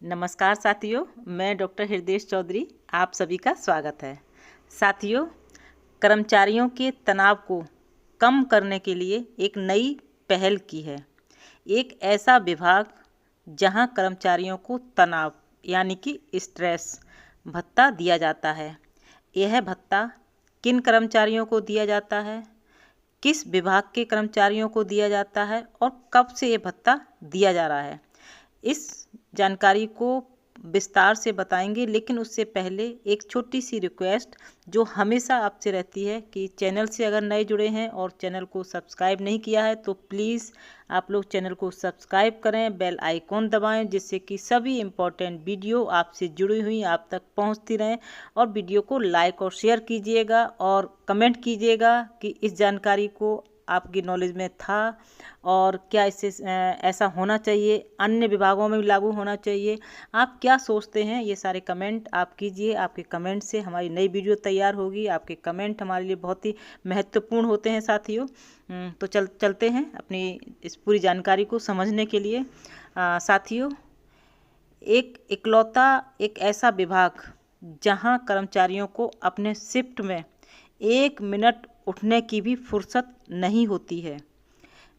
नमस्कार साथियों, मैं डॉक्टर हृदय चौधरी आप सभी का स्वागत है। साथियों, कर्मचारियों के तनाव को कम करने के लिए एक नई पहल की है। एक ऐसा विभाग जहां कर्मचारियों को तनाव यानी कि स्ट्रेस भत्ता दिया जाता है। यह भत्ता किन कर्मचारियों को दिया जाता है, किस विभाग के कर्मचारियों को दिया जाता है और कब से ये भत्ता दिया जा रहा है, इस जानकारी को विस्तार से बताएंगे। लेकिन उससे पहले एक छोटी सी रिक्वेस्ट जो हमेशा आपसे रहती है कि चैनल से अगर नए जुड़े हैं और चैनल को सब्सक्राइब नहीं किया है तो प्लीज़ आप लोग चैनल को सब्सक्राइब करें, बेल आइकॉन दबाएं, जिससे कि सभी इम्पोर्टेंट वीडियो आपसे जुड़ी हुई आप तक पहुंचती रहें। और वीडियो को लाइक और शेयर कीजिएगा और कमेंट कीजिएगा कि इस जानकारी को आपकी नॉलेज में था और क्या इससे ऐसा होना चाहिए, अन्य विभागों में भी लागू होना चाहिए, आप क्या सोचते हैं, ये सारे कमेंट आप कीजिए। आपके कमेंट से हमारी नई वीडियो तैयार होगी। आपके कमेंट हमारे लिए बहुत ही महत्वपूर्ण होते हैं साथियों। तो चलते हैं अपनी इस पूरी जानकारी को समझने के लिए। साथियों, एक ऐसा विभाग जहां कर्मचारियों को अपने शिफ्ट में 1 मिनट उठने की भी फुर्सत नहीं होती है।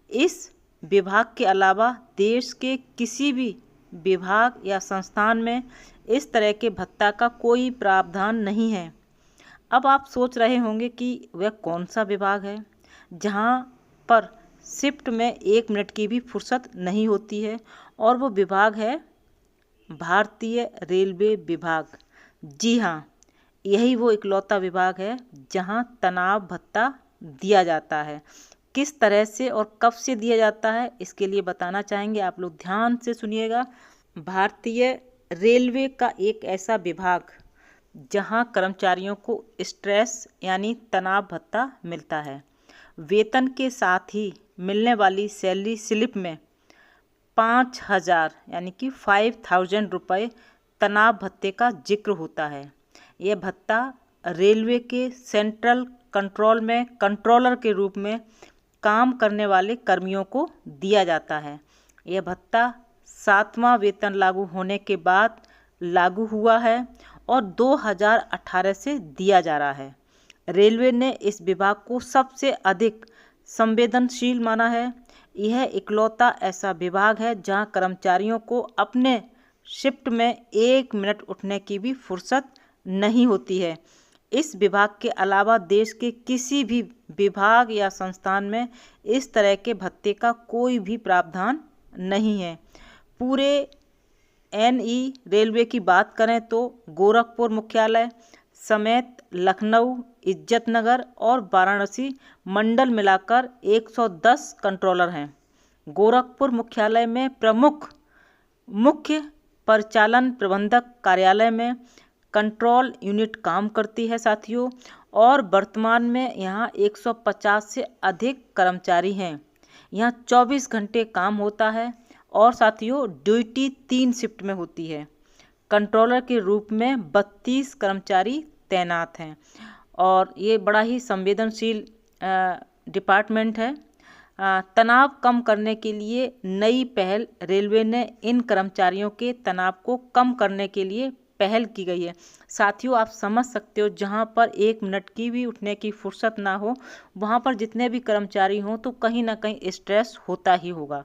इस विभाग के अलावा देश के किसी भी विभाग या संस्थान में इस तरह के भत्ता का कोई प्रावधान नहीं है। अब आप सोच रहे होंगे कि वह कौन सा विभाग है जहां पर शिफ्ट में 1 मिनट की भी फुर्सत नहीं होती है, और वो विभाग है भारतीय रेलवे विभाग। जी हाँ, यही वो इकलौता विभाग है जहां तनाव भत्ता दिया जाता है। किस तरह से और कब से दिया जाता है, इसके लिए बताना चाहेंगे। आप लोग ध्यान से सुनिएगा। भारतीय रेलवे का एक ऐसा विभाग जहां कर्मचारियों को स्ट्रेस यानी तनाव भत्ता मिलता है। वेतन के साथ ही मिलने वाली सैलरी स्लिप में 5,000 यानी कि 5,000 रुपये तनाव भत्ते का जिक्र होता है। यह भत्ता रेलवे के सेंट्रल कंट्रोल में कंट्रोलर के रूप में काम करने वाले कर्मियों को दिया जाता है। यह भत्ता 7वां वेतन लागू होने के बाद लागू हुआ है और 2018 से दिया जा रहा है। रेलवे ने इस विभाग को सबसे अधिक संवेदनशील माना है। यह इकलौता ऐसा विभाग है जहां कर्मचारियों को अपने शिफ्ट में 1 मिनट उठने की भी फुर्सत नहीं होती है। इस विभाग के अलावा देश के किसी भी विभाग या संस्थान में इस तरह के भत्ते का कोई भी प्रावधान नहीं है। पूरे NE रेलवे की बात करें तो गोरखपुर मुख्यालय समेत लखनऊ, इज्जतनगर और वाराणसी मंडल मिलाकर 110 कंट्रोलर हैं। गोरखपुर मुख्यालय में प्रमुख मुख्य परिचालन प्रबंधक कार्यालय में कंट्रोल यूनिट काम करती है साथियों, और वर्तमान में यहाँ 150 से अधिक कर्मचारी हैं। यहाँ 24 घंटे काम होता है और साथियों ड्यूटी 3 शिफ्ट में होती है। कंट्रोलर के रूप में 32 कर्मचारी तैनात हैं और ये बड़ा ही संवेदनशील डिपार्टमेंट है। तनाव कम करने के लिए नई पहल रेलवे ने इन कर्मचारियों के तनाव को कम करने के लिए पहल की गई है। साथियों, आप समझ सकते हो, जहां पर 1 मिनट की भी उठने की फुर्सत ना हो, वहां पर जितने भी कर्मचारी हों तो कहीं ना कहीं स्ट्रेस होता ही होगा।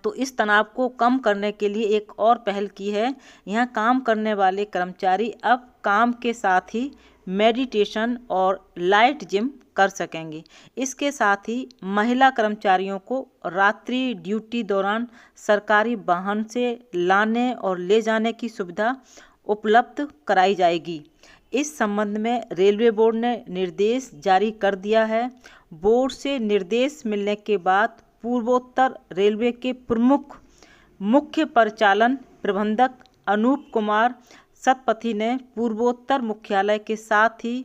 तो इस तनाव को कम करने के लिए एक और पहल की है। यहाँ काम करने वाले कर्मचारी अब काम के साथ ही मेडिटेशन और लाइट जिम कर सकेंगे। इसके साथ ही महिला कर्मचारियों को रात्रि ड्यूटी दौरान सरकारी वाहन से लाने और ले जाने की सुविधा उपलब्ध कराई जाएगी। इस संबंध में रेलवे बोर्ड ने निर्देश जारी कर दिया है। बोर्ड से निर्देश मिलने के बाद पूर्वोत्तर रेलवे के प्रमुख मुख्य परिचालन प्रबंधक अनूप कुमार सतपथी ने पूर्वोत्तर मुख्यालय के साथ ही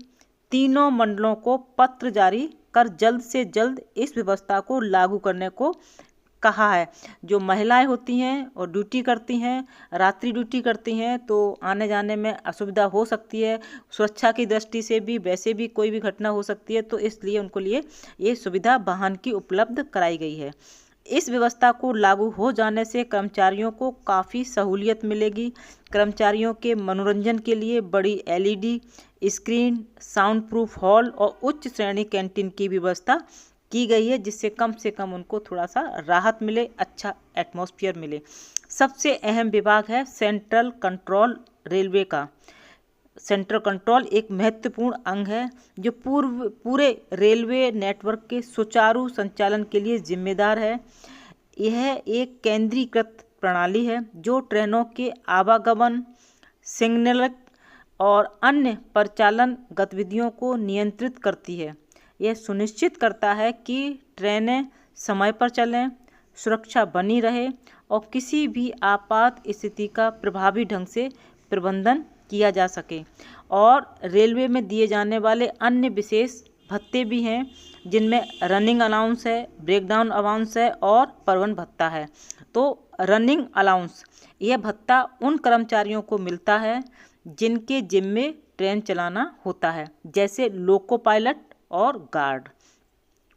तीनों मंडलों को पत्र जारी कर जल्द से जल्द इस व्यवस्था को लागू करने को कहा है। जो महिलाएं होती हैं और ड्यूटी करती हैं, रात्रि ड्यूटी करती हैं, तो आने जाने में असुविधा हो सकती है। सुरक्षा की दृष्टि से भी वैसे भी कोई भी घटना हो सकती है, तो इसलिए उनको लिए ये सुविधा वाहन की उपलब्ध कराई गई है। इस व्यवस्था को लागू हो जाने से कर्मचारियों को काफ़ी सहूलियत मिलेगी। कर्मचारियों के मनोरंजन के लिए बड़ी LED screen, sound proof hall और उच्च श्रेणी कैंटीन की व्यवस्था की गई है, जिससे कम से कम उनको थोड़ा सा राहत मिले, अच्छा एटमॉस्फेयर मिले। सबसे अहम विभाग है सेंट्रल कंट्रोल रेलवे का। सेंट्रल कंट्रोल एक महत्वपूर्ण अंग है जो पूरे रेलवे नेटवर्क के सुचारू संचालन के लिए जिम्मेदार है। यह एक केंद्रीकृत प्रणाली है जो ट्रेनों के आवागमन, सिग्नल और अन्य परिचालन गतिविधियों को नियंत्रित करती है। यह सुनिश्चित करता है कि ट्रेनें समय पर चलें, सुरक्षा बनी रहे और किसी भी आपात स्थिति का प्रभावी ढंग से प्रबंधन किया जा सके। और रेलवे में दिए जाने वाले अन्य विशेष भत्ते भी हैं, जिनमें रनिंग अलाउंस है, ब्रेकडाउन अलाउंस है और परिवहन भत्ता है। तो रनिंग अलाउंस, यह भत्ता उन कर्मचारियों को मिलता है जिनके जिम्मे ट्रेन चलाना होता है, जैसे लोको पायलट और गार्ड,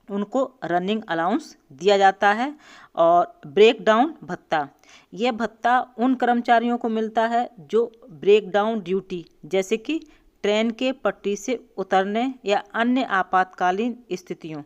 उनको रनिंग अलाउंस दिया जाता है। और ब्रेकडाउन भत्ता, यह भत्ता उन कर्मचारियों को मिलता है जो ब्रेकडाउन ड्यूटी, जैसे कि ट्रेन के पटरी से उतरने या अन्य आपातकालीन स्थितियों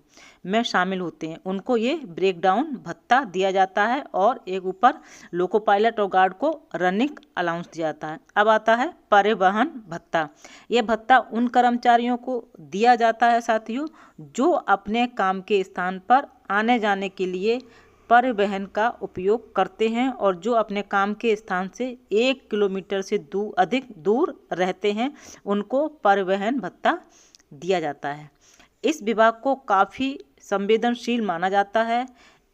में शामिल होते हैं, उनको ये ब्रेकडाउन भत्ता दिया जाता है। और एक ऊपर लोको पायलट और गार्ड को रनिंग अलाउंस दिया जाता है। अब आता है परिवहन भत्ता। यह भत्ता उन कर्मचारियों को दिया जाता है साथियों जो अपने काम के स्थान पर आने जाने के लिए परिवहन का उपयोग करते हैं और जो अपने काम के स्थान से 1 किलोमीटर से अधिक दूर रहते हैं, उनको परिवहन भत्ता दिया जाता है। इस विभाग को काफ़ी संवेदनशील माना जाता है।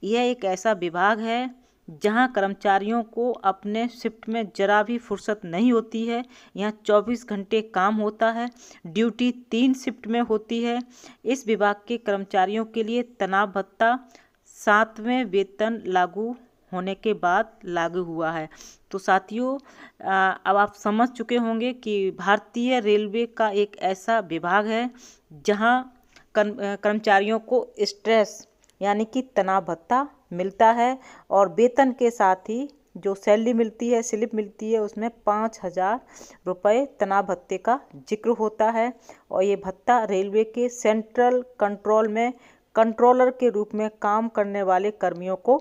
यह एक ऐसा विभाग है जहां कर्मचारियों को अपने शिफ्ट में जरा भी फुर्सत नहीं होती है। यहाँ 24 घंटे काम होता है। ड्यूटी 3 शिफ्ट में होती है। इस विभाग के कर्मचारियों के लिए तनाव भत्ता 7वें वेतन लागू होने के बाद लागू हुआ है। तो साथियों, अब आप समझ चुके होंगे कि भारतीय रेलवे का एक ऐसा विभाग है जहां कर्मचारियों को स्ट्रेस यानी कि तनाव भत्ता मिलता है और वेतन के साथ ही जो सैलरी मिलती है, स्लिप मिलती है, उसमें 5,000 रुपये तनाव भत्ते का जिक्र होता है। और ये भत्ता रेलवे के सेंट्रल कंट्रोल में कंट्रोलर के रूप में काम करने वाले कर्मियों को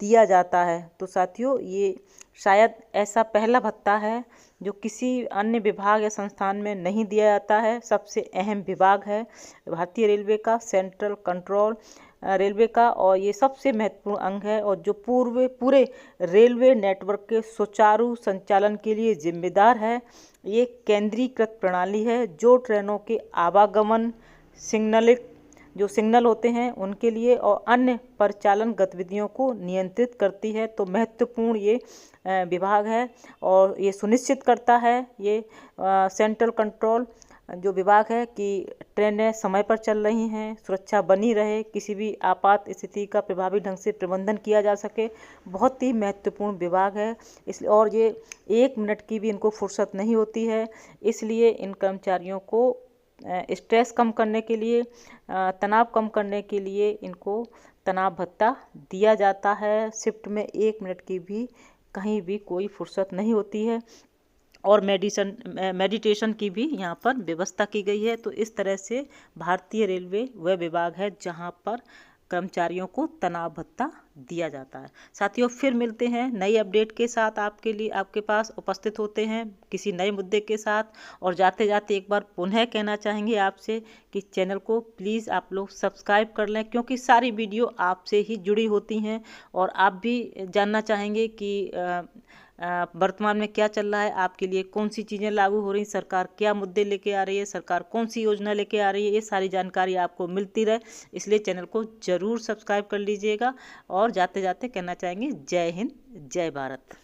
दिया जाता है। तो साथियों, ये शायद ऐसा पहला भत्ता है जो किसी अन्य विभाग या संस्थान में नहीं दिया जाता है। सबसे अहम विभाग है भारतीय रेलवे का सेंट्रल कंट्रोल रेलवे का, और ये सबसे महत्वपूर्ण अंग है और जो पूरे रेलवे नेटवर्क के सुचारू संचालन के लिए जिम्मेदार है। ये केंद्रीकृत प्रणाली है जो ट्रेनों के आवागमन, सिग्नल होते हैं उनके लिए और अन्य परिचालन गतिविधियों को नियंत्रित करती है। तो महत्वपूर्ण ये विभाग है और ये सुनिश्चित करता है ये सेंट्रल कंट्रोल जो विभाग है कि ट्रेनें समय पर चल रही हैं, सुरक्षा बनी रहे, किसी भी आपात स्थिति का प्रभावी ढंग से प्रबंधन किया जा सके। बहुत ही महत्वपूर्ण विभाग है इसलिए, और ये 1 मिनट की भी इनको फुर्सत नहीं होती है। इसलिए इन कर्मचारियों को स्ट्रेस कम करने के लिए, तनाव कम करने के लिए इनको तनाव भत्ता दिया जाता है। शिफ्ट में 1 मिनट की भी कहीं भी कोई फुर्सत नहीं होती है और मेडिटेशन की भी यहाँ पर व्यवस्था की गई है। तो इस तरह से भारतीय रेलवे वह विभाग है जहाँ पर कर्मचारियों को तनाव भत्ता दिया जाता है। साथियों, फिर मिलते हैं नई अपडेट के साथ, आपके पास उपस्थित होते हैं किसी नए मुद्दे के साथ। और जाते जाते एक बार पुनः कहना चाहेंगे आपसे कि चैनल को प्लीज़ आप लोग सब्सक्राइब कर लें, क्योंकि सारी वीडियो आपसे ही जुड़ी होती हैं और आप भी जानना चाहेंगे कि वर्तमान में क्या चल रहा है, आपके लिए कौन सी चीज़ें लागू हो रही, सरकार क्या मुद्दे लेके आ रही है, सरकार कौन सी योजना लेके आ रही है, ये सारी जानकारी आपको मिलती रहे। इसलिए चैनल को ज़रूर सब्सक्राइब कर लीजिएगा। और जाते जाते कहना चाहेंगे जय हिंद, जय भारत।